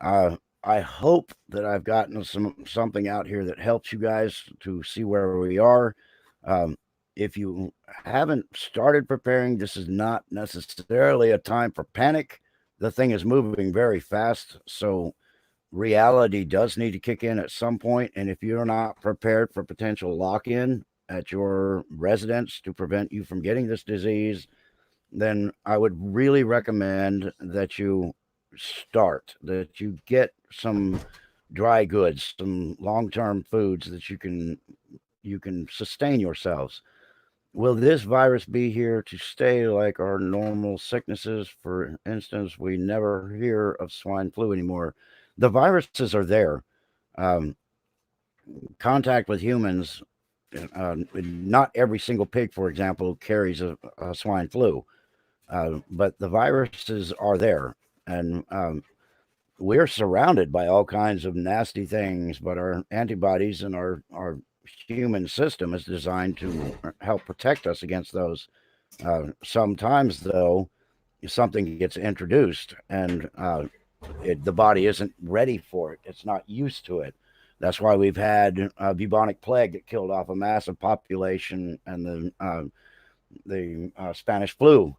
I hope that I've gotten something out here that helps you guys to see where we are. Um, if you haven't started preparing, this is not necessarily a time for panic. The thing is moving very fast, so reality does need to kick in at some point. And if you're not prepared for potential lock in at your residence to prevent you from getting this disease, then I would really recommend that you that you get some dry goods, some long-term foods that you can sustain yourselves. Will this virus be here to stay like our normal sicknesses? For instance, we never hear of swine flu anymore. The viruses are there. Um, Contact with humans, not every single pig, for example, carries a swine flu. But the viruses are there, and we're surrounded by all kinds of nasty things. But our antibodies and our human system is designed to help protect us against those. Sometimes, though, something gets introduced, and the body isn't ready for it. It's not used to it. That's why we've had bubonic plague that killed off a massive population, and the Spanish flu.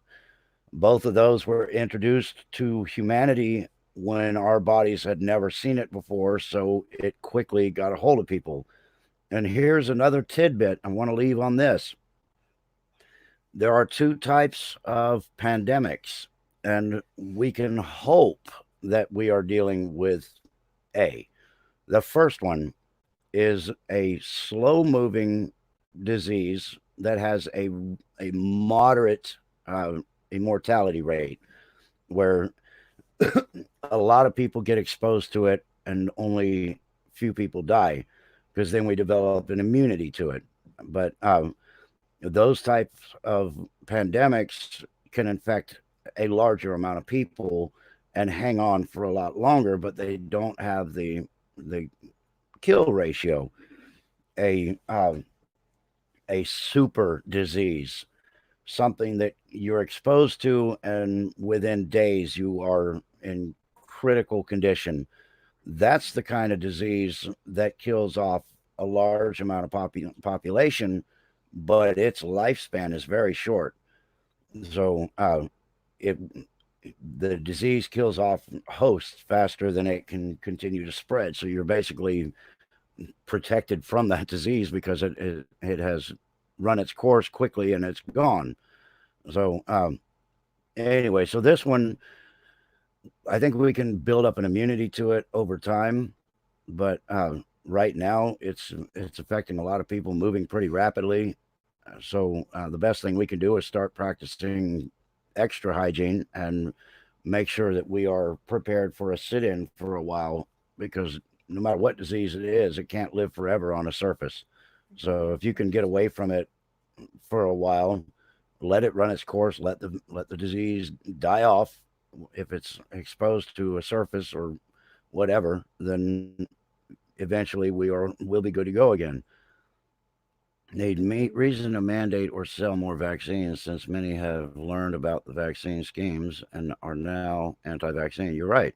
Both of those were introduced to humanity when our bodies had never seen it before, so it quickly got a hold of people. And here's another tidbit I want to leave on this. There are two types of pandemics, and we can hope that we are dealing with A. The first one is a slow moving disease that has a moderate immortality rate, where a lot of people get exposed to it and only few people die, because then we develop an immunity to it. But those types of pandemics can infect a larger amount of people and hang on for a lot longer, but they don't have the kill ratio. A a super disease, something that you're exposed to, and within days you are in critical condition. That's the kind of disease that kills off a large amount of population, but its lifespan is very short. So it the disease kills off hosts faster than it can continue to spread. So you're basically protected from that disease because it has run its course quickly and it's gone. So anyway, so this one, I think we can build up an immunity to it over time, but right now it's affecting a lot of people, moving pretty rapidly. So the best thing we can do is start practicing extra hygiene and make sure that we are prepared for a sit-in for a while, because no matter what disease it is, it can't live forever on a surface. So if you can get away from it for a while, let it run its course, let the disease die off. If it's exposed to a surface or whatever, then eventually we'll be good to go again. Need reason to mandate or sell more vaccines, since many have learned about the vaccine schemes and are now anti-vaccine. You're right.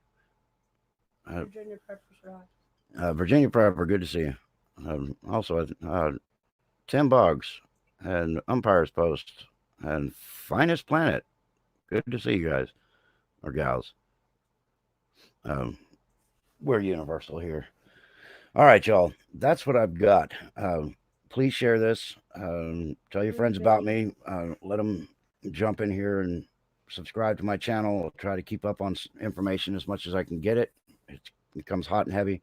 Virginia Preppers Rock. Virginia Prepper, good to see you. Also, Tim Boggs and Umpires Post and Finest Planet. Good to see you guys or gals. We're universal here. All right, y'all. That's what I've got. Please share this. Tell your friends about me. Let them jump in here and subscribe to my channel. I'll try to keep up on information as much as I can get it. It becomes hot and heavy.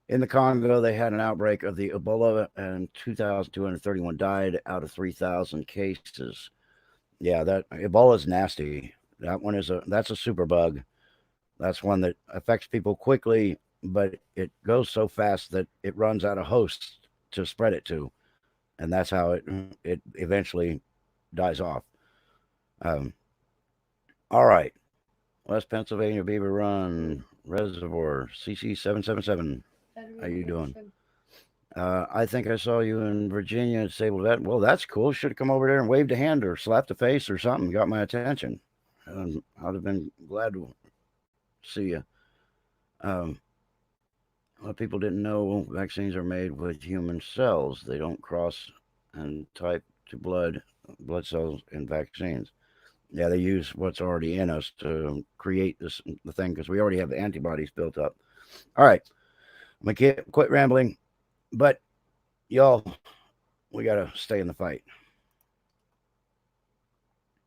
In the Congo, they had an outbreak of the Ebola, and 2,231 died out of 3,000 cases. Yeah, that Ebola is nasty. That's a super bug. That's one that affects people quickly, but it goes so fast that it runs out of hosts to spread it to, and that's how it eventually dies off. All right, West Pennsylvania Beaver Run Reservoir CC777. How you doing? I think I saw you in Virginia at Disabled Vet. Well, that's cool. Should have come over there and waved a hand or slapped a face or something. Got my attention. I'd have been glad to see you. A lot of people didn't know vaccines are made with human cells. They don't cross and type to blood cells in vaccines. Yeah, they use what's already in us to create the thing, because we already have the antibodies built up. All right, I'm gonna quit rambling, but y'all, we gotta stay in the fight.